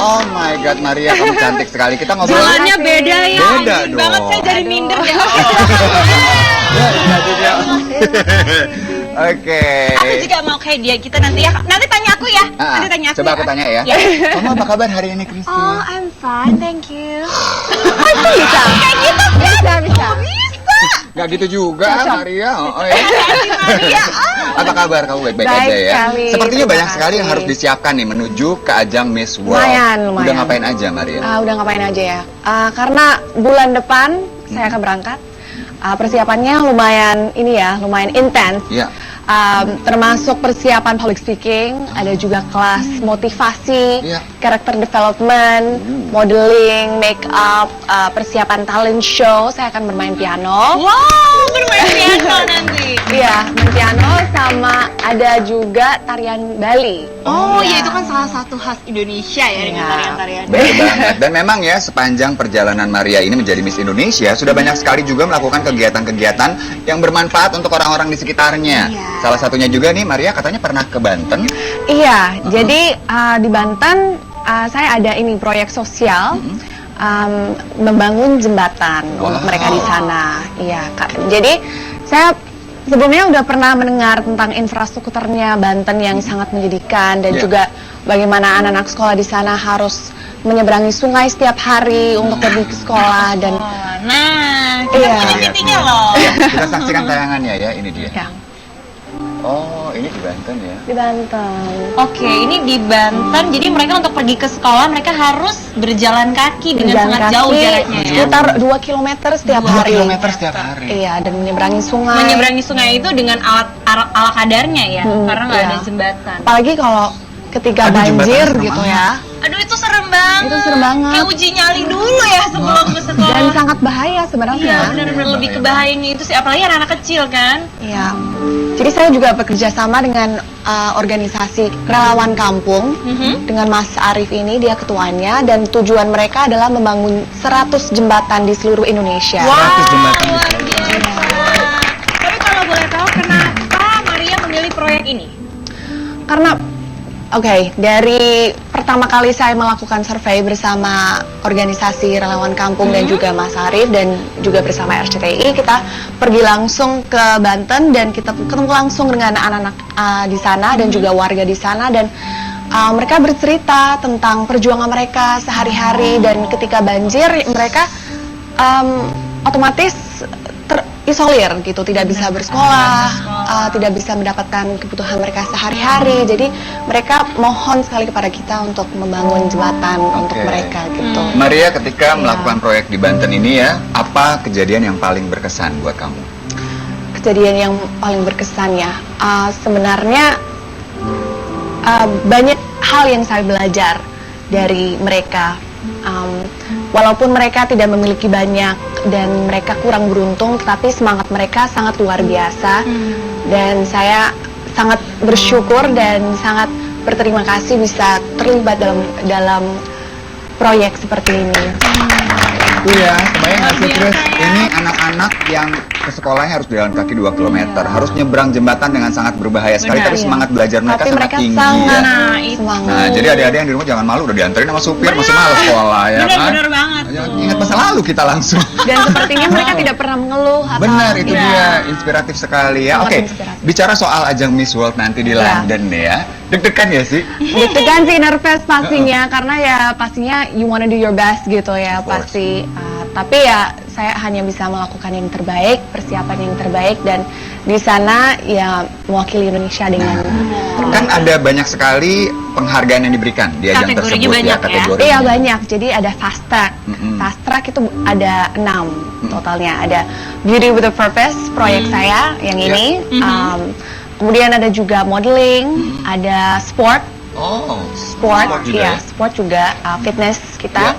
Oh my God, Maria, kamu cantik sekali. Kita ngobrol. Jalannya beda ya. Beda dong. Banget saya jadi minder ya. Oke. Aku juga mau kayak dia. Kita nanti ya. Nanti tanya aku ya. Nanti tanya aku. Coba aku tanya ya. Kamu apa kabar hari ini, Christy? Oh, I'm fine, thank you. Bisa. Kayak gitu Bisa. bisa. Gak gitu juga, Maria. Ya. Maria. Apa kabar? Kamu baik-baik Baik aja ya? sekali, Sepertinya terima banyak sekali yang kasih. harus disiapkan nih menuju ke ajang Miss World. Lumayan. Udah ngapain aja, Maria? Udah ngapain aja ya? Karena bulan depan saya akan berangkat. Persiapannya lumayan intens. Iya. Termasuk persiapan public speaking, ada juga kelas motivasi, Iya. character development, modeling, make up, persiapan talent show. Saya akan bermain piano. Wow, bermain piano nanti. Iya, main piano sama ada juga tarian Bali. Oh, Iya. ya itu kan salah satu khas Indonesia ya dengan Iya. tarian-tarian. Benar banget. Dan memang ya sepanjang perjalanan Maria ini menjadi Miss Indonesia sudah banyak sekali juga melakukan kegiatan-kegiatan yang bermanfaat untuk orang-orang di sekitarnya. Iya. Salah satunya juga nih Maria katanya pernah ke Banten. Iya, jadi di Banten saya ada ini proyek sosial membangun jembatan untuk mereka di sana. Iya, Kak. Jadi saya sebelumnya udah pernah mendengar tentang infrastrukturnya Banten yang sangat menyedihkan dan juga bagaimana anak-anak sekolah di sana harus menyeberangi sungai setiap hari untuk pergi ke sekolah dan Nah, kita Iya. punya titiknya loh. Kita saksikan tayangannya ya, ini dia. ya, Oh, ini di Banten ya. di Banten. Oke, ini di Banten. Jadi mereka untuk pergi ke sekolah mereka harus berjalan kaki dengan Berjalan sangat jauh kaki jaraknya ya. sekitar 2 km setiap 2 hari. kilometer setiap hari. Iya, dan menyeberangi sungai. Menyeberangi sungai itu dengan ala kadarnya ya, karena nggak iya. ada jembatan. Apalagi kalau ketika Aduh, jembatan banjir serem gitu banget. ya. Aduh, itu serem banget. Itu serem banget. Kayak uji nyali dulu ya sebelum ke sekolah. Dan sangat bahaya sebenarnya. Iya, benar-benar lebih ke bahayanya itu sih, apalagi anak-anak kecil kan. Iya. Jadi saya juga bekerja sama dengan organisasi relawan kampung dengan Mas Arief ini, dia ketuanya, dan tujuan mereka adalah membangun 100 jembatan di seluruh Indonesia. 100 jembatan di luar seluruh biasa. Tapi kalau boleh tahu kenapa Maria memilih proyek ini? Karena dari pertama kali saya melakukan survei bersama organisasi relawan kampung dan juga Mas Arief dan juga bersama RCTI, kita pergi langsung ke Banten dan kita ketemu langsung dengan anak-anak di sana dan juga warga di sana, dan mereka bercerita tentang perjuangan mereka sehari-hari, dan ketika banjir mereka otomatis terisolir gitu, tidak bisa bersekolah, tidak bisa mendapatkan kebutuhan mereka sehari-hari. Jadi mereka mohon sekali kepada kita untuk membangun jembatan untuk mereka gitu. Maria, ketika melakukan proyek di Banten ini ya, apa kejadian yang paling berkesan buat kamu? Kejadian yang paling berkesan ya, sebenarnya banyak hal yang saya belajar dari mereka. Walaupun mereka tidak memiliki banyak dan mereka kurang beruntung, tetapi semangat mereka sangat luar biasa, dan saya sangat bersyukur dan sangat berterima kasih bisa terlibat dalam proyek seperti ini. Iya, kebayang nggak sih Chris? Ini anak-anak yang ke sekolahnya harus jalan kaki 2 km, harus nyebrang jembatan dengan sangat berbahaya sekali, tapi semangat belajar mereka Tapi sangat mereka tinggi sangat ya. semangat. Nah, jadi adik-adik yang di rumah jangan malu, udah dianterin sama supir, masih malu sekolah ya kan? Bener banget. Jangan ingat masa lalu kita langsung. Dan sepertinya mereka tidak pernah mengeluh atau Benar, itu dia, inspiratif sekali ya. Sangat Oke, inspiratif. bicara soal ajang Miss World nanti di London nih ya, deg-degan ya sih? deg-degan sih, nervous pastinya, karena ya pastinya you wanna do your best gitu ya pasti. Tapi ya saya hanya bisa melakukan yang terbaik, persiapan yang terbaik, dan di sana ya mewakili Indonesia dengan Kan ada banyak sekali penghargaan yang diberikan di ajang Kategorinya tersebut banyak ya, ya? kategorinya. Iya banyak. Jadi ada fast track. Fast track itu ada 6 totalnya. Ada Beauty with a Purpose, proyek saya yang ini. Kemudian ada juga modeling, ada sport, Sport juga ya? sport juga, fitness kita.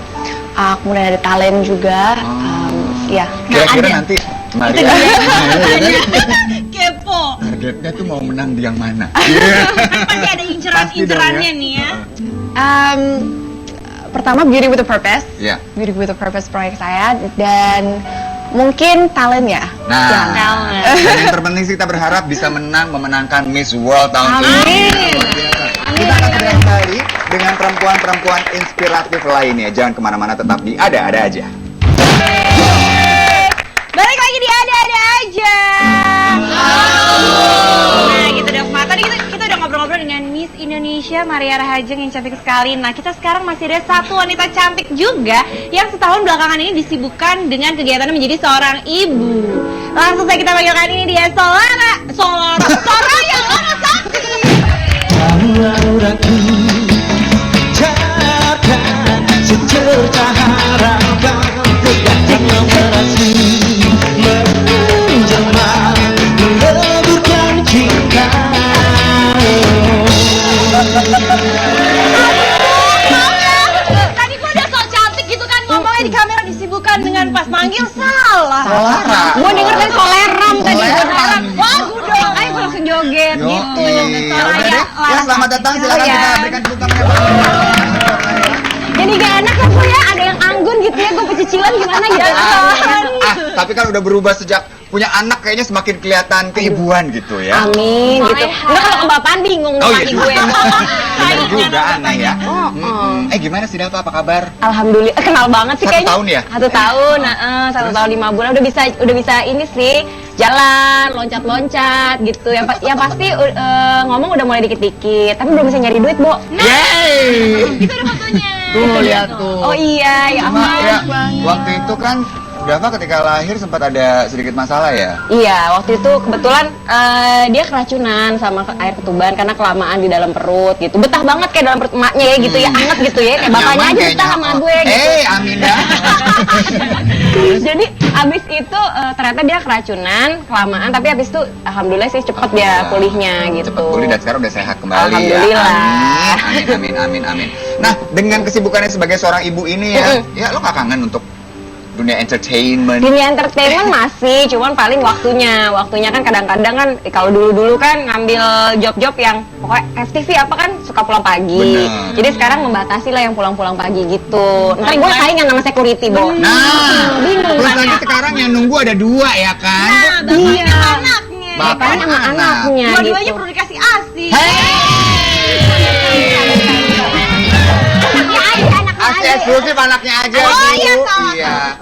Kemudian ada talent juga. Ya. Kira-kira ada. nanti Maria Kepo. targetnya tuh mau menang di yang mana? Pasti ada inceran-incerannya nih ya. Pertama Beauty with a Purpose. Iya. Beauty with a Purpose proyek saya, dan mungkin talent ya. Nah, Talent. dan yang terpenting sih kita berharap bisa memenangkan Miss World tahun ini. Amin. Luar biasa. Kita akan segera kembali dengan perempuan-perempuan inspiratif lainnya. Jangan kemana-mana, tetap di Ada-Ada Aja. Balik lagi di Ada-Ada Aja. Nah gitu dong, tadi kita udah ngobrol-ngobrol dengan Miss Indonesia Maria Rahajeng yang cantik sekali. Nah kita sekarang masih ada satu wanita cantik juga yang setahun belakangan ini disibukkan dengan kegiatan menjadi seorang ibu. Langsung saja kita panggilkan ini dia Soraya Larasati. Aura-auraku jaga secerca harapan tegakkan operasi menjelma meleburkan cinta. Tadi gua udah so cantik gitu kan ngomongnya di kamera disibukkan dengan pas manggil salah. Gua denger dari soleram tadi. Wah, gua dong, ayo gua langsung joget gitu. Ya udah deh, ya selamat datang, silakan kita berikan tepuk tangan. Jadi gak enak ya Bu ya, ada yang anggun gitu ya, gue pecicilan gimana ya? Tapi kan udah berubah sejak punya anak, kayaknya semakin kelihatan keibuan gitu ya. Amin gitu. Udah kalau kebapaan bingung Oh dong iya kaki juga. gue. Benar juga aneh ya. Gimana sih Dava, apa kabar? Alhamdulillah, kenal banget sih 1 kayaknya. tahun ya? 1 tahun, 1 tahun 5 bulan udah bisa ini sih jalan, loncat-loncat gitu. Yang pasti ngomong udah mulai dikit-dikit, tapi belum bisa nyari duit, Bo. Yeay! Itu ada fotonya. Tuh lihat tuh. Oh iya, ya Cuma ya, ampun. waktu itu kan Dava ketika lahir sempat ada sedikit masalah ya? Iya, waktu itu kebetulan dia keracunan sama air ketuban karena kelamaan di dalam perut gitu. Betah banget kayak dalam perut emaknya ya gitu ya, anget gitu ya. Kayak bapaknya Nyaman aja kayaknya. betah sama gue gitu. Amin dah. Jadi abis itu ternyata dia keracunan kelamaan, tapi abis itu alhamdulillah sih cepet dia pulihnya gitu. Cepet pulih dan sekarang udah sehat kembali Alhamdulillah. ya. Amin. Nah, dengan kesibukannya sebagai seorang ibu ini ya, ya lo gak kangen untuk dunia entertainment? Dunia entertainment masih, cuman paling waktunya kan kadang-kadang kan kalau dulu-dulu kan ngambil job-job yang pokoknya FTV apa kan suka pulang pagi. Bener. Jadi sekarang membatasi lah yang pulang-pulang pagi gitu. Ntar gue saingan sama security, Bo. Nah, bingung terus kan lagi ya? sekarang yang nunggu ada 2 ya kan? Iya. Anaknya. Bapak Bapaknya sama anak. anaknya Dua-duanya gitu. perlu dikasih ASI. Asli eksklusif anaknya aja. Oh, Bu. iya, salah. Iya.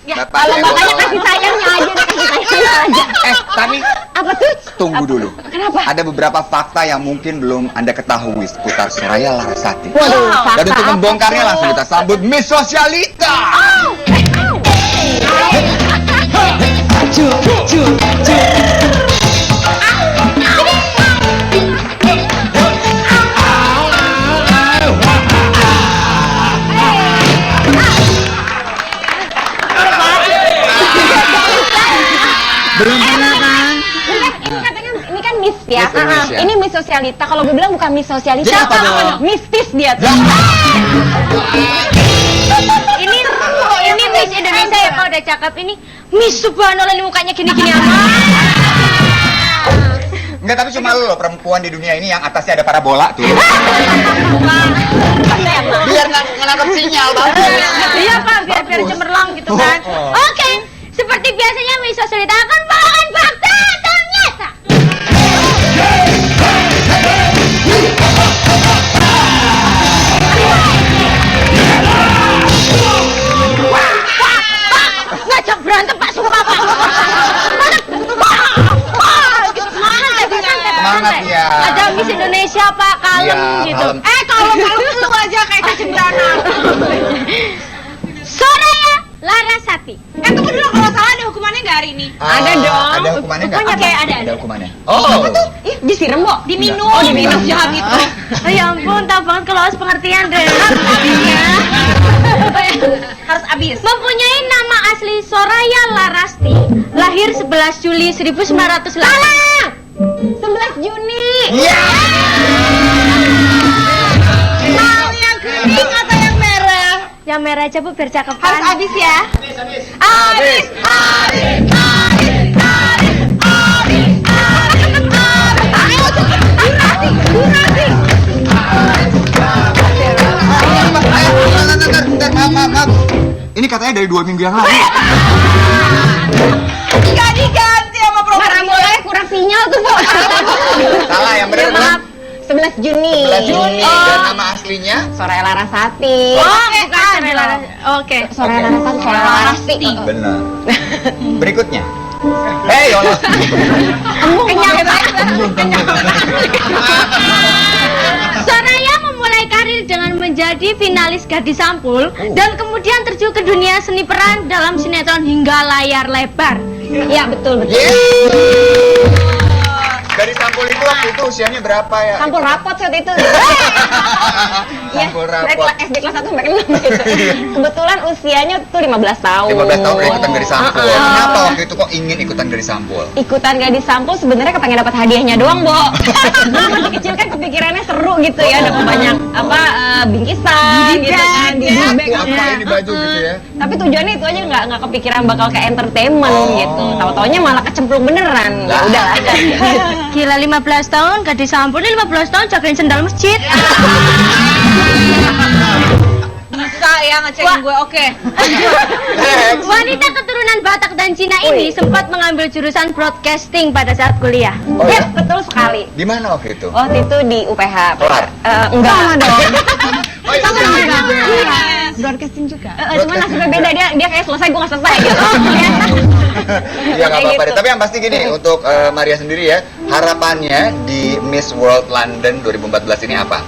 Ya, Kalau bapaknya kasih sayangnya aja, deh, kasih sayangnya aja. Tapi Apa tuh? tunggu dulu. Kenapa? Ada beberapa fakta yang mungkin belum Anda ketahui seputar Soraya Larasati. Waduh, Dan untuk fakta membongkarnya apa langsung tuh? kita sambut Miss Sosialita. Belum pernah kan? Ini kan Miss ya. Miss Indonesia. Ini Miss Sosialita. Kalau gue bilang bukan Miss Sosialita, Jadi apa dong? mistis dia tuh. Ini Miss Indonesia ya kalau udah cakep ini Miss Subhanallah ini mukanya gini-gini amat. Enggak, tapi cuma lo perempuan di dunia ini yang atasnya ada parabola tuh. Biar nangkep sinyal bagus. Iya Pak, biar cemerlang gitu kan. Oke, seperti biasanya Miss Sosialita akan bawakan fakta atau nyata. Ngajak berantem Pak, sumpah Pak. Semangat ya. Ada Miss Indonesia Pak, kalem Iya, gitu. kalem. Kalem lu aja kayak kecendana. Soraya Larasati. Tunggu dulu, kalau salah ada hukumannya nggak hari ini? Ada dong. Ada hukumannya nggak? Pokoknya kayak ada. Ada hukumannya. Oh. Ih, disiram, Bo. Diminum. Oh, diminum. Jahat itu. Oh ya ampun, tahu banget kalau harus pengertian deh. Habisnya. Harus habis. Mempunyai nama asli Soraya Larasti. Lahir 11 Juli 1908. Salah! 11 Juni. Iya. Mau yang kuning atau yang merah? Yang merah aja Bu, biar cakepan. Harus habis ya. Habis. Bentar, maaf. Ini katanya dari 2 minggu yang lalu. Nggak diganti sama program. Parabolanya kurang sinyal tuh, Bo. Salah, yang benar. Ya, maaf. 11 Juni. 11 Juni. Oh. Dan nama aslinya? Soraya Larasati. Oke, Oke. Soraya Larasati, Soraya Larasati. Benar. Berikutnya. Hei, Allah. Soraya memulai karir dengan menjadi finalis Gadis Sampul dan kemudian terjun ke dunia seni peran dalam sinetron hingga layar lebar. Iya, betul. Dari Sampul itu waktu itu usianya berapa ya? Sampul rapot saat itu. Sampul Saya rapot. SD kelas 1 sampai 6 gitu. Kebetulan usianya tuh 15 tahun. 15 tahun udah ikutan dari Sampul. Uh-uh. Kenapa waktu itu kok ingin ikutan dari Sampul? Ikutan Gadis Sampul sebenarnya kepengen dapat hadiahnya doang, Bo. Dulu masih kecil kan kepikirannya seru gitu ya, dapat banyak bingkisan gitu kan, di bag Apa ini baju gitu ya? Tapi tujuannya itu aja nggak kepikiran bakal ke entertainment gitu. Tahu-taunya malah kecemplung beneran. Ya udah. Gila 15 tahun Gadis Sampul ini 15 tahun jagain sendal masjid. Bisa ya ngecekin gue, oke. Wanita keturunan Batak dan Cina ini sempat mengambil jurusan broadcasting pada saat kuliah. Oh ya? Betul sekali. Di mana waktu itu? Waktu itu di UPH. Kelar? Enggak. Sama dong. Oh, itu Broadcasting juga. Cuma nasibnya beda, dia kayak selesai, gue nggak selesai gitu. Iya nggak apa-apa deh. Gitu. Tapi yang pasti gini, untuk Maria sendiri ya, harapannya di Miss World London 2014 ini apa?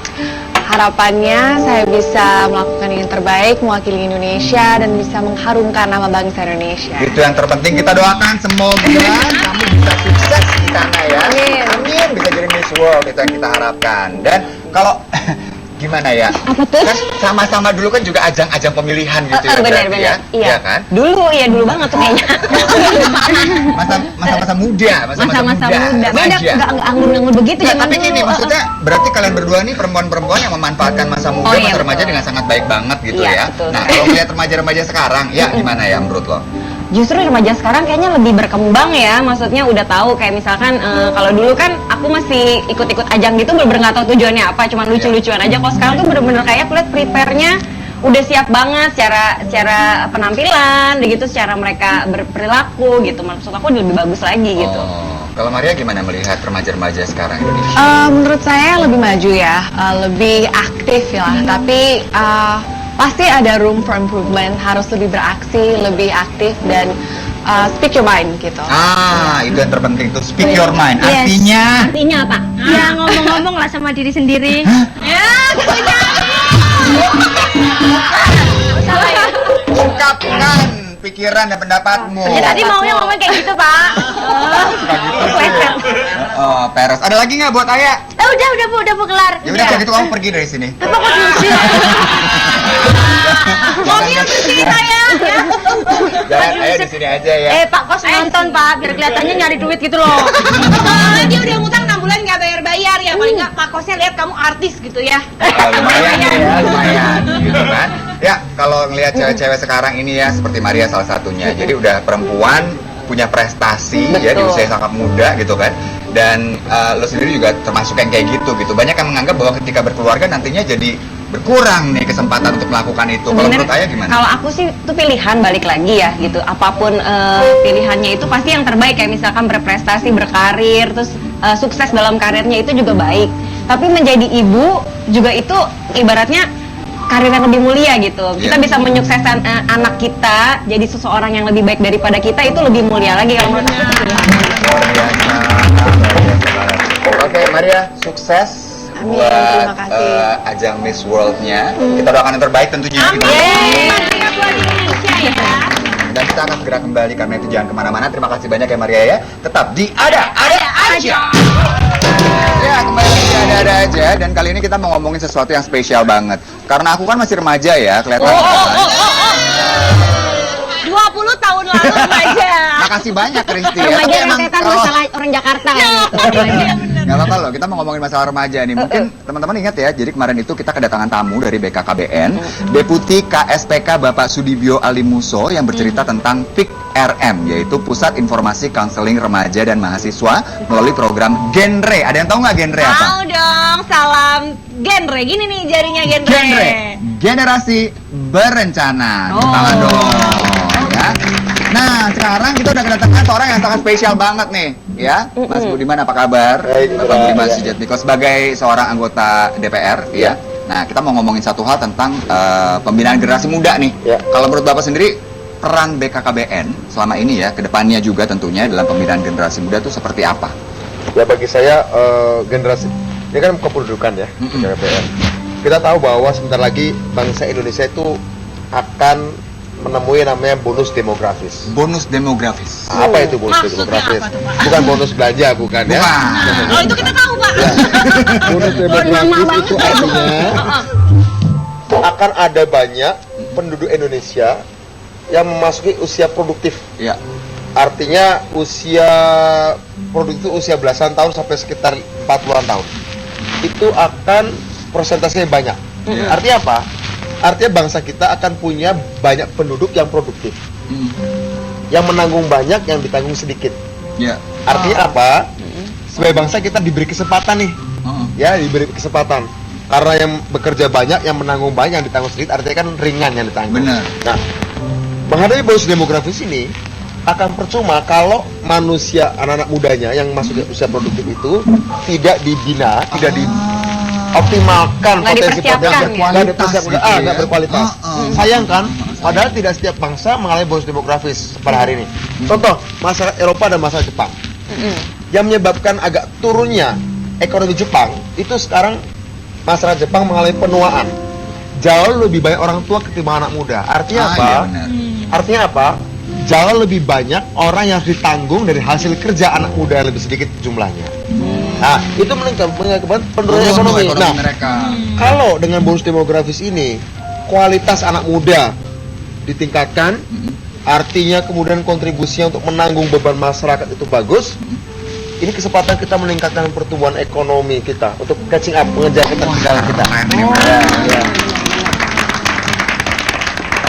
Harapannya saya bisa melakukan yang terbaik, mewakili Indonesia dan bisa mengharumkan nama bangsa Indonesia. Itu yang terpenting, kita doakan semoga kamu bisa sukses di sana ya. Amin. Amin, bisa jadi Miss World, itu yang kita harapkan. Dan kalau gimana ya? Apa tuh? Kan sama-sama dulu kan juga ajang-ajang pemilihan gitu ya, Benar, berarti ya? Iya. Iya kan? Dulu banget tuh kayaknya. Masa-masa muda, Masa-masa muda. Beda, remaja. nggak anggun-anggun begitu Nah, zaman tapi dulu. gini, maksudnya berarti kalian berdua nih perempuan-perempuan yang memanfaatkan masa muda, Oh, iya, masa remaja betul. dengan sangat baik banget gitu Iya, ya. betul. Nah, kalau melihat remaja-remaja sekarang, ya gimana ya menurut lo? Justru remaja sekarang kayaknya lebih berkembang ya, maksudnya udah tahu kayak misalkan kalau dulu kan aku masih ikut-ikut ajang gitu bener-bener nggak tahu tujuannya apa, cuman lucu-lucuan aja. Kalau sekarang tuh bener-bener kayak aku lihat prepare-nya udah siap banget secara penampilan, gitu, secara mereka berperilaku gitu. Maksud aku udah lebih bagus lagi gitu. Oh, kalau Maria gimana melihat remaja-remaja sekarang Indonesia? Menurut saya lebih maju ya, lebih aktif ya, tapi pasti ada room for improvement, harus lebih beraksi, lebih aktif dan speak your mind gitu. Itu yang terpenting tuh, speak your mind. Yes. Artinya apa? Ya ngomong-ngomong lah sama diri sendiri. Ya, Ungkapkan pikiran dan pendapatmu. Ya tadi maunya ngomong kayak gitu, Pak. Oh, peres. Ada lagi nggak buat Ayah? Udah Bu kelar. Ya udah kalau gitu kamu pergi dari sini. mobil bersih saya. Jangan, Ayah di sini aja ya. Pak Kos nonton, Pak, biar kelihatannya nyari duit gitu loh. Soalnya dia udah ngutang 6 bulan nggak bayar-bayar ya. Paling nggak Pak Kosnya lihat kamu artis gitu ya. Lumayan ya, lumayan gitu kan. Ya, kalau ngelihat cewek-cewek sekarang ini ya seperti Maria salah satunya. Jadi udah perempuan punya prestasi ya di Betul. usia sangat muda gitu kan. Dan lo sendiri juga termasuk yang kayak gitu. Banyak yang menganggap bahwa ketika berkeluarga nantinya jadi berkurang nih kesempatan untuk melakukan itu. Kalau Sebenarnya, menurut Ayah gimana? Kalau aku sih itu pilihan, balik lagi ya gitu. Apapun pilihannya itu pasti yang terbaik, kayak misalkan berprestasi, berkarir, terus sukses dalam karirnya itu juga baik. Tapi menjadi ibu juga itu ibaratnya karir yang lebih mulia gitu. Kita Iya. bisa menyukseskan anak kita jadi seseorang yang lebih baik daripada kita, itu lebih mulia lagi kalau menurut aku itu pilihan. Luar biasa. Luar biasa banget. Oke, Maria, sukses Amin, buat terima kasih. ajang Miss World-nya. Kita doakan yang terbaik tentunya. Maria buat Indonesia ya. Dan kita akan segera kembali karena itu jangan kemana-mana. Terima kasih banyak ya Maria ya. Tetap di ada aja. Ya, kembali lagi di ada aja. Dan kali ini kita mau ngomongin sesuatu yang spesial banget. Karena aku kan masih remaja ya, kelihatan. 20 tahun lalu remaja. Makasih banyak Kristi ya. Remaja Tapi emang rentetan kalau masalah orang Jakarta gitu. nggak apa-apa loh, kita mau ngomongin masalah remaja nih. Mungkin teman-teman ingat ya, jadi kemarin itu kita kedatangan tamu dari BKKBN, Deputi KSPK Bapak Sudibyo Alimuso yang bercerita tentang PIK-RM, yaitu Pusat Informasi Counseling Remaja dan Mahasiswa melalui program Genre. Ada yang tahu nggak genre apa? Tahu dong, salam genre. Gini nih jarinya genre. Genre, generasi berencana. Tangan dong, ya. Nah, sekarang kita udah kedatangan seorang yang sangat spesial banget nih. ya. Mas Budiman apa kabar? Baik, Bapak Budiman Sujatmiko sebagai seorang anggota DPR, ya. Nah, kita mau ngomongin satu hal tentang pembinaan generasi muda nih. Ya. Kalau menurut Bapak sendiri, peran BKKBN selama ini ya, kedepannya juga tentunya dalam pembinaan generasi muda itu seperti apa? Ya bagi saya generasi ini kan kependudukan ya, DPR. Kita tahu bahwa sebentar lagi bangsa Indonesia itu akan menemui namanya bonus demografis. Bonus demografis. Apa itu bonus Maksudnya demografis? apa tuh, Pak? Bukan bonus belanja, bukan ya. Bukan. Oh, itu kita tahu, Pak. Bonus demografis itu artinya akan ada banyak penduduk Indonesia yang memasuki usia produktif. Ya. Artinya usia produktif itu usia belasan tahun sampai sekitar 40-an tahun. Itu akan persentasenya banyak. Artinya apa? Artinya bangsa kita akan punya banyak penduduk yang produktif. Yang menanggung banyak, yang ditanggung sedikit. Ya. Artinya apa? Sebagai bangsa kita diberi kesempatan nih. Ya, diberi kesempatan. Karena yang bekerja banyak, yang menanggung banyak, yang ditanggung sedikit, artinya kan ringan yang ditanggung. Benar. Nah, menghadapi bonus demografis ini akan percuma kalau manusia, anak-anak mudanya yang masuk ke usia produktif itu tidak dibina, tidak dioptimalkan Nggak dipersiapkan, ya? nggak berkualitas. Sayang kan, padahal tidak setiap bangsa mengalami bonus demografis pada hari ini. Contoh, masyarakat Eropa dan masyarakat Jepang. Yang menyebabkan agak turunnya ekonomi Jepang, itu sekarang masyarakat Jepang mengalami penuaan. Jauh lebih banyak orang tua ketimbang anak muda. Artinya apa? Iya, benar. Artinya apa? Jauh lebih banyak orang yang harus ditanggung dari hasil kerja anak muda yang lebih sedikit jumlahnya. Nah, itu meningkatkan penurunan ekonomi. Nah, mereka. kalau dengan bonus demografis ini kualitas anak muda ditingkatkan, artinya kemudian kontribusinya untuk menanggung beban masyarakat itu bagus. Ini kesempatan kita meningkatkan pertumbuhan ekonomi kita untuk catching up, mengejar ketertinggalan kita. Ya.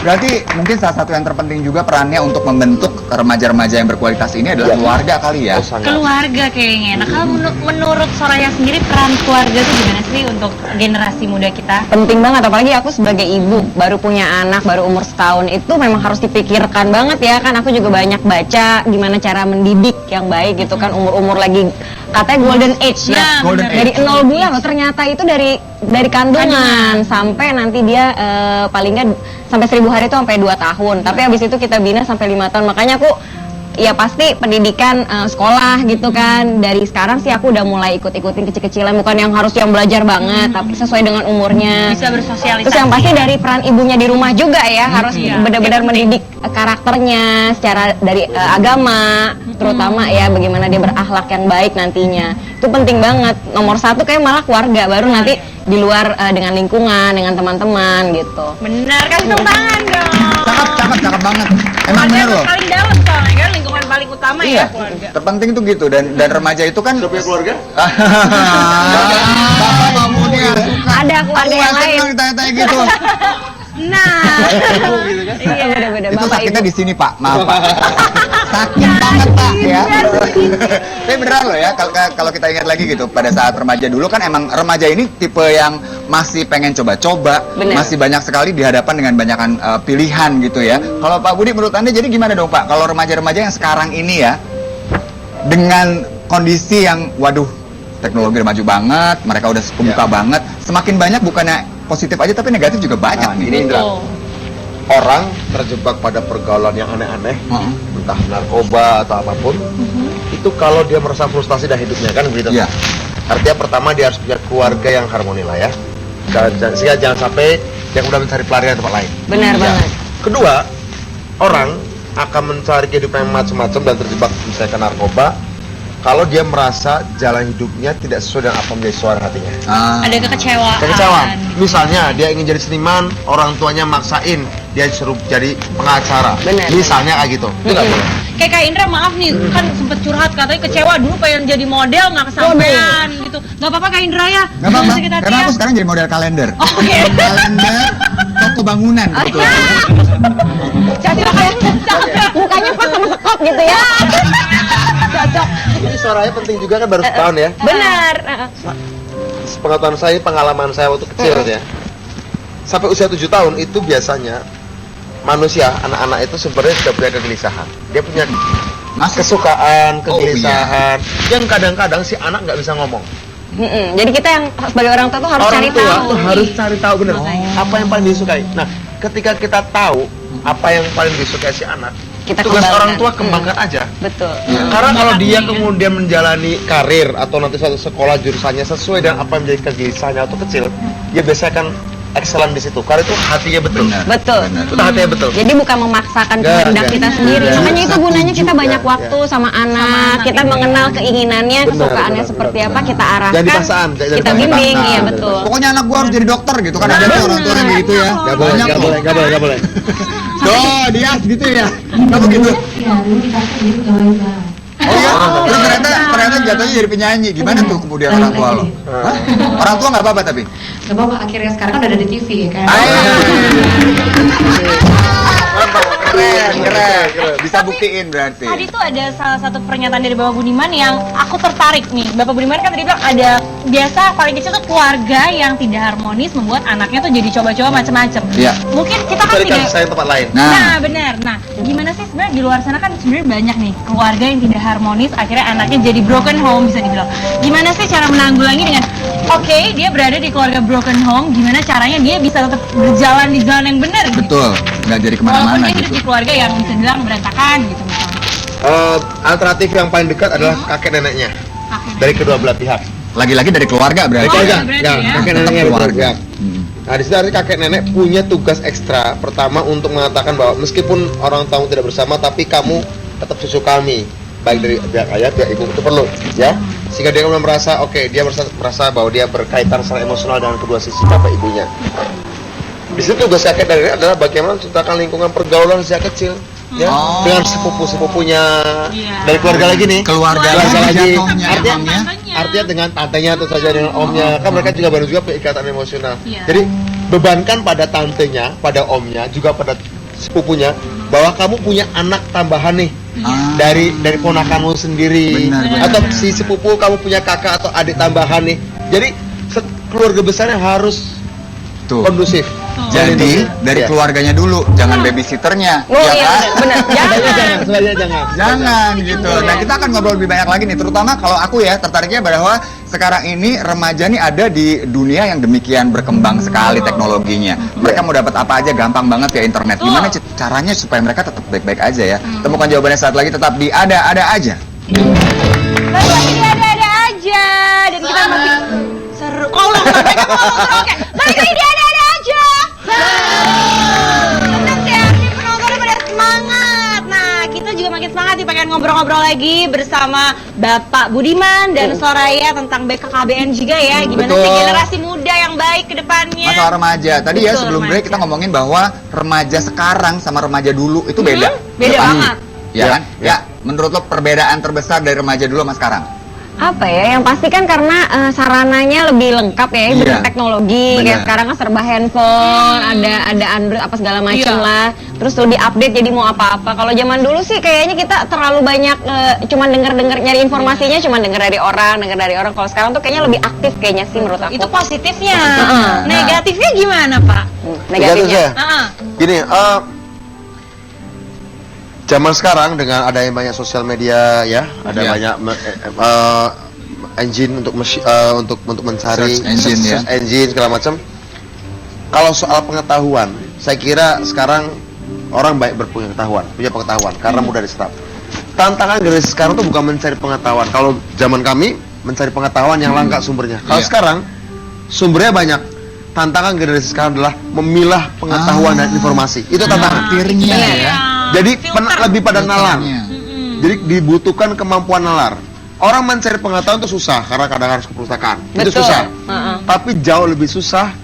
Berarti mungkin salah satu yang terpenting juga perannya untuk membentuk remaja-remaja yang berkualitas ini adalah keluarga kali ya. Oh, sangat. Keluarga kayaknya. Nah, kalau menurut Soraya sendiri peran keluarga itu gimana sih untuk generasi muda kita? Penting banget, apalagi aku sebagai ibu baru punya anak, baru umur setahun, itu memang harus dipikirkan banget ya kan. Aku juga banyak baca gimana cara mendidik yang baik gitu kan, umur-umur lagi katanya golden age ya. Nah, Golden Dari 0 bulan loh, ternyata itu dari kandungan sampai nanti dia paling nggak sampai 1000 hari itu sampai 2 tahun. Tapi habis itu kita bina sampai 5 tahun. Makanya aku ya pasti pendidikan sekolah gitu kan. Dari sekarang sih aku udah mulai ikut-ikutin kecil-kecilan, bukan yang harus yang belajar banget, tapi sesuai dengan umurnya. Bisa bersosialisasi. Terus yang pasti dari peran ibunya di rumah juga ya, harus benar-benar mendidik karakternya secara dari agama, terutama ya bagaimana dia berakhlak yang baik nantinya. Itu penting banget. Nomor 1 kayak malah keluarga, baru nanti di luar dengan lingkungan, dengan teman-teman gitu. Benar, kasih tepuk tangan dong. Cakep banget. Emang Keluarga bener loh. paling dalam soalnya kan, lingkungan paling utama Iya, ya keluarga. terpenting itu gitu dan remaja itu kan Sudah punya keluarga? Bapak kamu dia suka. Ada keluarga yang lain. Tanya-tanya gitu. Nah, Iya, beda-beda Itu bapak sakitnya ibu. di sini Pak, maaf Pak. Sakit banget Pak ya. Tapi beneran loh ya, kalau kita ingat lagi gitu, pada saat remaja dulu kan emang remaja ini tipe yang masih pengen coba-coba, Bener. masih banyak sekali dihadapkan dengan banyakan pilihan gitu ya. Kalau Pak Budi menurut Anda jadi gimana dong Pak? Kalau remaja-remaja yang sekarang ini ya, dengan kondisi yang waduh, teknologi udah maju banget, mereka udah kebuka banget, semakin banyak bukannya positif aja tapi negatif juga banyak nih. Ini Indra, orang terjebak pada pergaulan yang aneh-aneh, entah narkoba atau apapun, itu kalau dia merasa frustasi dalam hidupnya kan begitu. Iya. Artinya pertama dia harus punya keluarga yang harmoni lah ya. Sehingga jangan sampai dia udah mencari pelarian tempat lain. Benar Ya. banget. Kedua, orang akan mencari kehidupan yang macam-macam dan terjebak misalnya ke narkoba kalau dia merasa jalan hidupnya tidak sesuai dengan apa menjadi suara hatinya. ada kekecewaan. Kekecewaan. Misalnya dia ingin jadi seniman, orang tuanya maksain dia suruh jadi pengacara. Benar, Misalnya kayak gitu. Itu nggak boleh. Kayak Kak Indra, maaf nih, kan sempet curhat katanya kecewa dulu pengen jadi model nggak kesampaian gitu. Nggak apa-apa Kak Indra ya. Gak apa-apa, Sakit hati karena ya. aku sekarang jadi model kalender. Oke. Kalender toko bangunan gitu. Mukanya pas sama sekop gitu ya. Cocok. Ini suaranya penting juga kan baru setahun ya. Benar. Pengetahuan saya, pengalaman saya waktu kecil ya. Sampai usia 7 tahun itu biasanya manusia, anak-anak itu sebenarnya sudah punya kegelisahan. Dia punya kesukaan, Oh, kegelisahan, yang kadang-kadang si anak nggak bisa ngomong. Jadi kita yang sebagai orang tua tuh harus Orang cari tua tahu. tuh harus cari tahu bener apa yang paling disukai. Nah, ketika kita tahu apa yang paling disukai si anak, Kita tugas kembangkan. orang tua kembangkan aja. Betul. Karena kalau dia kemudian menjalani karir atau nanti suatu sekolah jurusannya sesuai dengan apa yang menjadi kegelisahannya atau kecil, dia biasanya akan excellent di situ. Karena itu hatinya betul. Benar. Betul. Benar. Itu hatinya betul. Jadi bukan memaksakan Enggak, kehendak kita sendiri. enggak. Makanya itu gunanya kita Setuju, banyak ya, waktu sama anak. Kita mengenal keinginannya, Benar, kesukaannya benar, seperti benar, apa, benar. kita arahkan. Jangan dipaksakan, jangan Kita dipaksakan. bimbing, iya Nah, betul. Pokoknya anak gua harus jadi dokter gitu kan, ada orang tua yang begitu ya. Gak boleh, Banyak gak loh. boleh, gak boleh, gak boleh. Tuh, dia gitu ya. Enggak begitu. Oh iya, terus ternyata jatuhnya jadi penyanyi. Gimana tuh kemudian orang tua lo? Hah? Orang tua nggak apa-apa tapi? Gak apa-apa, akhirnya sekarang kan udah ada di TV ya kan. Keren. Bisa buktiin berarti. Tadi tuh ada salah satu pernyataan dari Bapak Budiman yang aku tertarik nih. Bapak Budiman kan tadi bilang ada biasa paling kecil tuh keluarga yang tidak harmonis membuat anaknya tuh jadi coba-coba macam-macam. Iya. Mungkin kita kan Cari kasih tidak. sayang tempat lain. Nah, benar. Nah, gimana sih sebenarnya di luar sana kan sebenarnya banyak nih keluarga yang tidak harmonis, akhirnya anaknya jadi broken home bisa dibilang. Gimana sih cara menanggulangi dengan oke, dia berada di keluarga broken home, gimana caranya dia bisa tetap berjalan di jalan yang benar gitu. Betul, nggak jadi Walaupun kemana-mana dia hidup gitu. di keluarga yang bisa dibilang berantakan gitu misalnya. Alternatif yang paling dekat adalah kakek neneknya dari kedua belah pihak. Lagi-lagi dari keluarga berarti. Oh, Keluarga, iya, berarti ya, ya. kakek Tetap neneknya keluarga. keluarga. Nah, di situ artinya kakek nenek punya tugas ekstra. Pertama untuk mengatakan bahwa meskipun orang tamu tidak bersama, tapi kamu tetap susu kami. Baik dari pihak ayah, pihak ibu itu perlu, ya. Sehingga dia kemudian merasa, dia merasa bahwa dia berkaitan secara emosional dengan kedua sisi bapak ibunya. Di situ tugas kakek nenek adalah bagaimana menciptakan lingkungan pergaulan sejak kecil, ya, Oh. dengan sepupu-sepupunya Iya. dari keluarga lagi nih. Keluarga Keluarga lagi. jatuhnya, Artinya, emangnya. artinya dengan tantenya atau saja dengan omnya, kan mereka juga baru juga punya ikatan emosional. Iya. Jadi bebankan pada tantenya, pada omnya, juga pada sepupunya bahwa kamu punya anak tambahan nih Ah. dari ponakanmu sendiri, Benar, atau benar. si sepupu kamu punya kakak atau adik tambahan nih. Jadi keluarga besarnya harus Tuh. kondusif. Jadi dari Iya. keluarganya dulu, jangan babysitternya, Oh ya iya, kan? benar. Sebenarnya jangan. Jangan gitu. Nah, kita akan ngobrol lebih banyak lagi nih, terutama kalau aku ya tertariknya bahwa sekarang ini remaja nih ada di dunia yang demikian berkembang sekali teknologinya. Mereka mau dapat apa aja gampang banget ya internet. Gimana caranya supaya mereka tetap baik-baik aja ya? Temukan jawabannya saat lagi tetap di Ada-Ada Aja. Balik lagi di ada-ada aja dan kita masih seru. Oh, ulang, mereka mau ngomong, oke. Balik lagi di ada-ada aja. Senang ya, si penontonnya pada semangat. Nah, kita juga makin semangat nih pengen ngobrol-ngobrol lagi bersama Bapak Budiman dan Soraya tentang BKKBN juga ya. Gimana sih Betul. generasi muda yang baik ke depannya? Masalah remaja. Tadi ya Betul, sebelum break remaja. kita ngomongin bahwa remaja sekarang sama remaja dulu itu beda. beda Ya kan? banget. Ya kan? Ya. Ya, menurut lo perbedaan terbesar dari remaja dulu sama sekarang? Apa ya? Yang pasti kan karena sarananya lebih lengkap ya, Iya. bener teknologi. Bener. Kayak sekarang kan serba handphone, ada Android apa segala macam Iya. lah. Terus lebih update jadi mau apa-apa. Kalau zaman dulu sih kayaknya kita terlalu banyak cuman denger nyari informasinya cuman denger dari orang. Kalau sekarang tuh kayaknya lebih aktif kayaknya sih menurut aku. Itu positifnya. Heeh. Negatifnya gimana, Pak? Negatifnya. Heeh. Gini, zaman sekarang dengan adanya banyak sosial media ya, ada Iya. banyak engine untuk untuk mencari Search engine, ya. search engine segala macam. Kalau soal pengetahuan, saya kira sekarang orang baik punya pengetahuan karena mudah diserap. Tantangan generasi sekarang tuh bukan mencari pengetahuan. Kalau zaman kami mencari pengetahuan yang lengkap sumbernya. Kalau Iya. sekarang sumbernya banyak. Tantangan generasi sekarang adalah memilah pengetahuan dan informasi. Itu tantangan. Akhirnya ya. Jadi lebih pada nalar. Filternya. Jadi dibutuhkan kemampuan nalar. Orang mencari pengetahuan itu susah karena kadang harus ke perpustakaan. Itu Betul. susah. Heeh. Tapi jauh lebih susah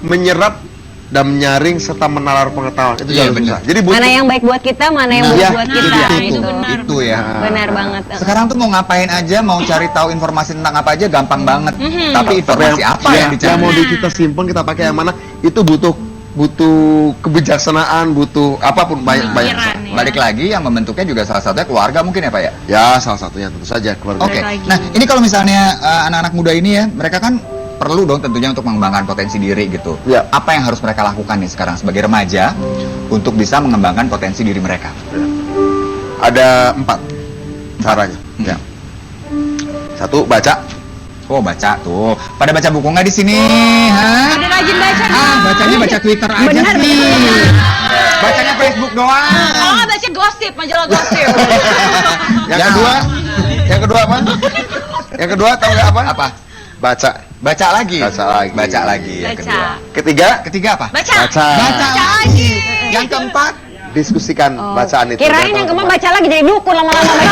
menyerap dan menyaring serta menalar pengetahuan. Itu Iya, jauh lebih benar. susah. Jadi butuh Mana yang baik buat kita, mana yang Nah, buruk iya, buat itu kita. dia. Itu. Itu ya. Benar banget. Sekarang tuh mau ngapain aja, mau cari tahu informasi tentang apa aja gampang banget. Tapi informasi apa yang dicari? yang mau kita simpan, kita pakai yang mana? Itu butuh kebijaksanaan, butuh apapun banyak. Pikiran, ya. Balik lagi yang membentuknya juga salah satunya keluarga mungkin ya Pak ya? Ya, salah satunya tentu saja keluarga. Oke, lagi. nah ini kalau misalnya anak-anak muda ini ya, mereka kan perlu dong tentunya untuk mengembangkan potensi diri gitu. Ya. Apa yang harus mereka lakukan nih sekarang sebagai remaja untuk bisa mengembangkan potensi diri mereka? Ada 4. caranya. Ya. Satu, baca. Oh, baca tuh. Pada baca buku nggak di sini? Hah? Ada rajin baca nih. Ah, bacanya baca Twitter aja sih. Bacanya Facebook doang. Kalau nggak baca gosip, majalah gosip. Yang Ya. kedua, apa? Yang kedua tahu nggak apa? Apa? Baca. Baca lagi. Baca lagi. Baca lagi yang Baca. kedua. Ketiga, Ketiga apa? Baca. baca. Baca lagi. Yang keempat, Diskusikan bacaan itu. Kirain yang keempat baca lagi jadi dukun lama-lama Yang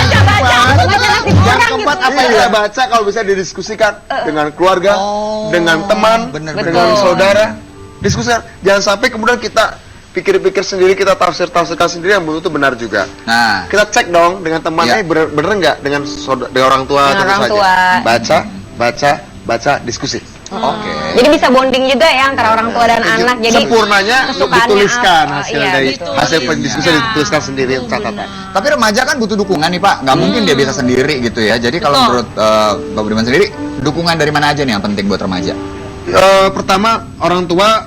keempat, ngasih yang orang keempat gitu. apa yang kita baca kalau bisa didiskusikan dengan keluarga, Oh. dengan teman, Bener, dengan betul. saudara. Diskusikan. Jangan sampai kemudian kita pikir-pikir sendiri, kita tafsirkan sendiri yang belum itu benar juga. Nah, Kita cek dong dengan temannya, Iya. bener nggak dengan dengan orang tua, Dengan tentu orang saja. tua. Baca, diskusi. oke. Jadi bisa bonding juga ya antara orang tua dan anak. Jadi Sempurnanya kesukaannya dituliskan apa, hasil iya, dari betul. hasil pendiskusi Iya. dituliskan sendiri catatan. Tapi remaja kan butuh dukungan nih Pak, nggak mungkin dia bisa sendiri gitu ya. Jadi kalau Betul. menurut Pak Budiman sendiri, dukungan dari mana aja nih yang penting buat remaja? Pertama, orang tua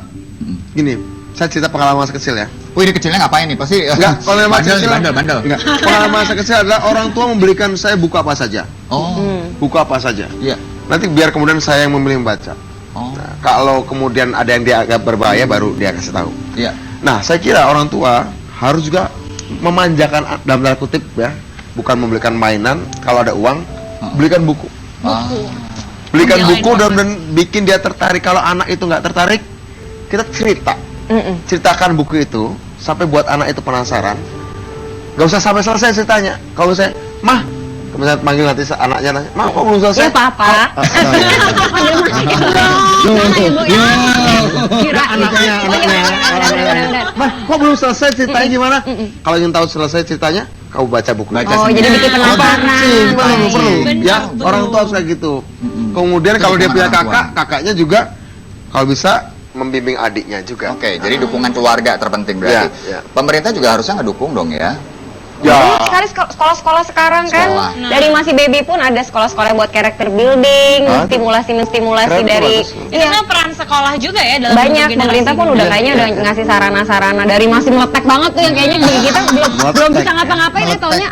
gini, saya cerita pengalaman masa kecil ya. Wih, ini kecilnya ngapain nih? Pasti Enggak, kalau yang masa kecil bandel. Enggak. Pengalaman masa kecil adalah orang tua memberikan saya buku apa saja. Oh, Buku apa saja. iya. Nanti biar kemudian saya yang memilih membaca. Oh, Nah, kalau kemudian ada yang dianggap berbahaya baru dia kasih tahu. iya. Nah, saya kira orang tua harus juga memanjakan dalam tanda kutip ya, bukan membelikan mainan. Kalau ada uang, belikan buku. Ah, Belikan Menjaga buku dan bikin dia tertarik. Kalau anak itu nggak tertarik, kita cerita. Ceritakan buku itu sampai buat anak itu penasaran. Gak usah sampai selesai ceritanya. Kalau saya, mah, kemudian panggil nanti anaknya nanya, mah kok belum selesai? Ya papa. Anaknya, mah kok belum selesai ceritanya gimana? Kalau ingin tahu selesai ceritanya, kamu baca buku. Baca Oh, jadi bikin penasaran. Perlu. Benar, Ya, betul. orang tua harus kayak gitu. Mm-mm. Kemudian Itu kalau dia punya dukungan orang kakak, kakaknya juga kalau bisa membimbing adiknya juga. Oke, jadi dukungan keluarga terpenting berarti. Iya, iya. Pemerintah juga harusnya ngedukung dong ya. Ya. Banyak sekali sekolah-sekolah sekarang kan. Sekolah. Dari masih baby pun ada sekolah-sekolah yang buat character building, Ah, stimulasi keren tuh, dari bagus. Itu kan peran sekolah juga ya dalam banyak bentuk pemerintah pun generasi udah Iya, kayaknya iya, udah iya. ngasih sarana-sarana dari masih meletek banget tuh yang kayaknya kita belum bisa ngapa-ngapain ya taunya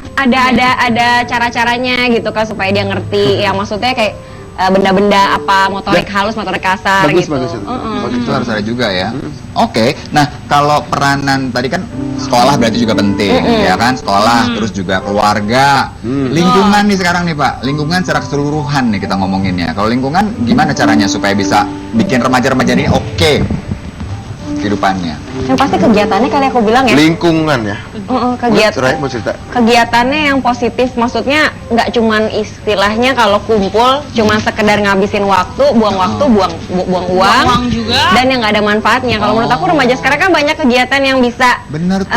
ada cara-caranya gitu kan supaya dia ngerti yang maksudnya kayak benda-benda apa motorik halus motorik kasar Bagus, gitu. bagus itu. Begitu harus ada juga ya. Oke, nah kalau peranan tadi kan sekolah berarti juga penting, ya kan? Sekolah, terus juga keluarga, lingkungan nih sekarang nih Pak, lingkungan secara keseluruhan nih kita ngomonginnya. Kalau lingkungan gimana caranya supaya bisa bikin remaja-remaja ini oke kehidupannya? Yang pasti kegiatannya kali aku bilang ya. Lingkungan ya. Cerai mau cerita. Kegiatannya yang positif, maksudnya nggak cuman istilahnya kalau kumpul cuman sekedar ngabisin waktu, buang uang, uang juga. dan yang nggak ada manfaatnya. Kalau menurut aku remaja sekarang kan banyak kegiatan yang bisa Bener tuh.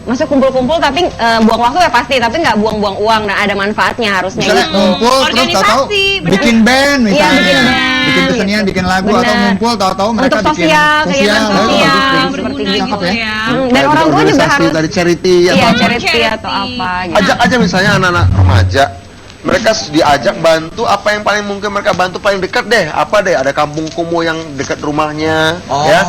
masuk kumpul-kumpul tapi buang waktu ya pasti, tapi nggak buang-buang uang. Nah ada manfaatnya harusnya. Misalnya gitu. ngumpul terus tahu-tahu Organisasi, bener. bikin band Iya, misalnya, bikin band, bikin kesenian, gitu. bikin lagu Bener. atau ngumpul tahu-tahu mereka Untuk bikin sosial, kegiatan Oh, sosial, bagus, bagus. seperti Berguna gitu. Cakep gitu ya. ya. Dan orang tua juga Organisasi, harus dari charity iya atau apa. charity Charity. atau apa gitu. Ajak aja misalnya anak-anak remaja, mereka diajak bantu apa yang paling mungkin mereka bantu paling dekat deh. Apa deh, ada kampung kumuh yang dekat rumahnya, Oh. ya.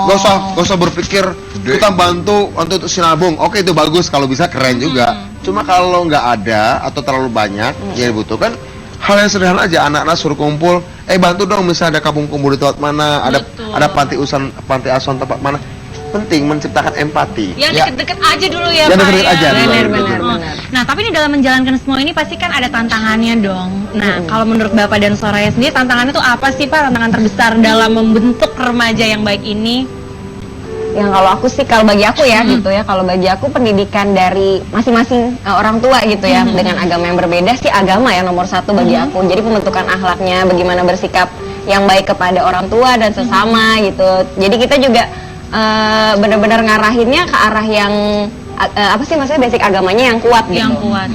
Gak usah berpikir kita bantu untuk sinabung. Oke, itu bagus kalau bisa, keren juga. Cuma kalau nggak ada atau terlalu banyak yang dibutuhkan, hal yang sederhana aja, anak-anak suruh kumpul, bantu dong misalnya ada kampung kumuh di tempat mana, Betul. ada panti asuhan tempat mana. Penting menciptakan empati. Yang Ya. deket-deket aja dulu ya Yang Pak deket-deket ya. aja dulu. Benar. Nah tapi ini dalam menjalankan semua ini pasti kan ada tantangannya dong. Nah kalau menurut Bapak dan Soraya sendiri tantangannya itu apa sih Pak? Tantangan terbesar dalam membentuk remaja yang baik ini? Yang kalau aku sih, kalau bagi aku ya gitu ya, kalau bagi aku pendidikan dari masing-masing orang tua gitu ya, dengan agama yang berbeda sih, agama ya nomor satu bagi aku. Jadi pembentukan akhlaknya, bagaimana bersikap yang baik kepada orang tua dan sesama gitu. Jadi kita juga benar-benar ngarahinnya ke arah yang apa sih maksudnya basic agamanya yang kuat gitu. Yang kuat.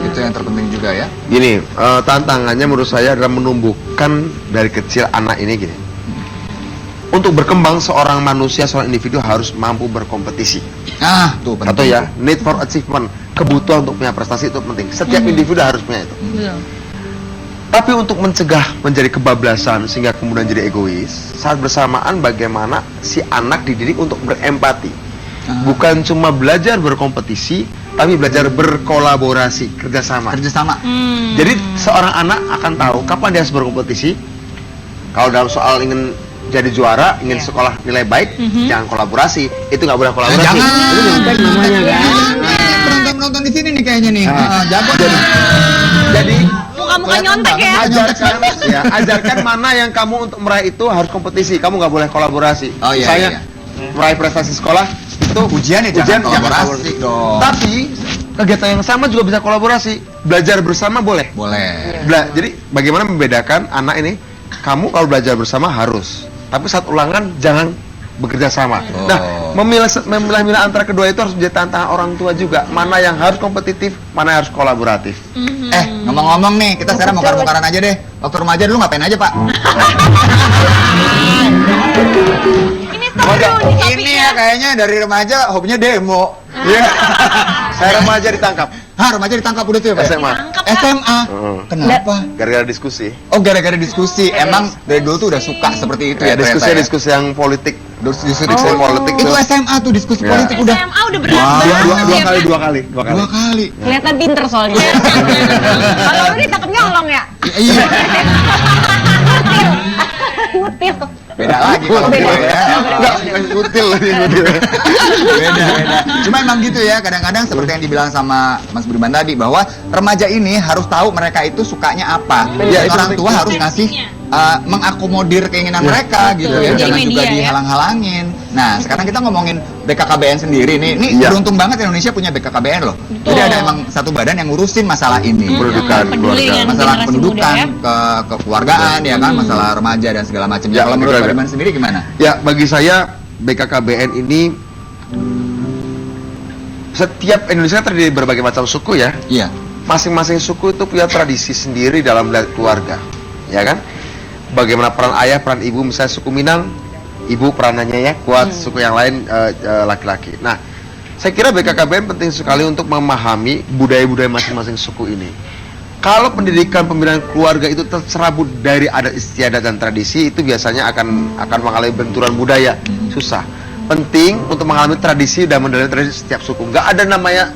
Itu yang terpenting juga ya. Gini, tantangannya menurut saya adalah menumbuhkan dari kecil anak ini gini. Untuk berkembang seorang manusia, seorang individu harus mampu berkompetisi. Ah, tuh penting. Atau ya, need for achievement, kebutuhan untuk punya prestasi itu penting. Setiap individu harus punya itu. Betul. Tapi untuk mencegah menjadi kebablasan sehingga kemudian jadi egois, saat bersamaan bagaimana si anak dididik untuk berempati. Bukan cuma belajar berkompetisi, tapi belajar berkolaborasi, kerjasama. Kerjasama. Jadi seorang anak akan tahu kapan dia harus berkompetisi. Kalau dalam soal ingin jadi juara, ingin sekolah nilai baik, jangan kolaborasi. Itu nggak boleh kolaborasi. Jangan. Itu nyontek namanya kan. Penonton di sini nih kayaknya nih. Jago Jadi Muka-muka nyontek ya. ajarkan mana yang kamu untuk meraih itu harus kompetisi. Kamu nggak boleh kolaborasi. Oh, iya, Misalnya iya. meraih prestasi sekolah itu Ujian ya jangan kolaborasi dong. Tapi kegiatan yang sama juga bisa kolaborasi. Belajar bersama boleh. Boleh. Jadi bagaimana membedakan anak ini? Kamu kalau belajar bersama harus, tapi saat ulangan jangan bekerja sama. Oh. Nah, memilah-milah antara kedua itu harus menjadi tantangan orang tua juga. Mana yang harus kompetitif, mana yang harus kolaboratif. Ngomong-ngomong nih, kita sekarang bongkar-bongkaran aja deh. Waktu remaja dulu ngapain aja, Pak? Ini seru nih Ini topiknya. ya kayaknya dari remaja hobinya demo. Iya. Saya remaja ditangkap Hah, remaja ditangkap udah tuh ya, Pak? SMA. SMA. Kenapa? Gara-gara diskusi. Oh, gara-gara diskusi. Emang dari dulu tuh udah suka seperti itu ya? Diskusi yang politik. Diskusi politik itu tuh. SMA tuh diskusi Ya. politik udah. SMA udah berat Wah, banget. Dua kali. Dua kali. Kelihatan pinter soalnya. Kalau lu ditangkap nyolong ya. Iya. Ngutil. Beda lagi kalau beda ya. Enggak, ngutil. Beda. Cuma emang gitu ya, kadang-kadang seperti yang dibilang sama Mas Budiman tadi bahwa remaja ini harus tahu mereka itu sukanya apa. Ya, Dan itu orang penting. tua harus ngasih mengakomodir keinginan mereka gitu ya, Jadi jangan juga media, ya. dihalang-halangin. Nah, sekarang kita ngomongin BKKBN sendiri nih. Ini Iya. beruntung banget Indonesia punya BKKBN loh. Jadi ada emang satu badan yang ngurusin masalah ini. Pendidikan Peduli keluarga. dengan Masalah generasi pendidikan, muda ya. kekeluargaan ya kan, masalah remaja dan segala macam. Ya, Kalau menurut betul, Pak ya. Budiman sendiri gimana? Ya, bagi saya BKKBN ini setiap Indonesia terdiri dari berbagai macam suku ya. Iya. Masing-masing suku itu punya tradisi sendiri dalam melihat keluarga, ya kan? Bagaimana peran ayah, peran ibu, misalnya suku Minang, ibu peranannya ya kuat, suku yang lain laki-laki. Nah, saya kira BKKBN penting sekali untuk memahami budaya-budaya masing-masing suku ini. Kalau pendidikan pembinaan keluarga itu tercerabut dari adat istiadat dan tradisi, itu biasanya akan mengalami benturan budaya, susah. Penting untuk mengalami tradisi dan mendalami tradisi setiap suku. Nggak ada namanya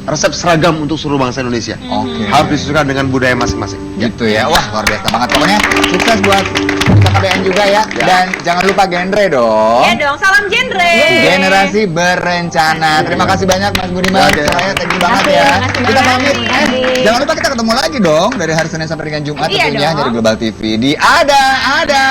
resep seragam untuk seluruh bangsa Indonesia. Oke. Harus disesuaikan dengan budaya masing-masing. Gitu ya, wah luar biasa banget. Pokoknya sukses buat BKKBN juga ya. Dan jangan lupa genre dong. Iya dong, salam genre. Generasi berencana. Terima kasih banyak Mas Budiman. Oke. Saya thank you banget Makasih, ya. makasih Kita banget. pamit. Makasih. Jangan lupa kita ketemu lagi dong dari hari Senin sampai dengan Jumat Iya tentunya dong. dari Global TV di ada aja.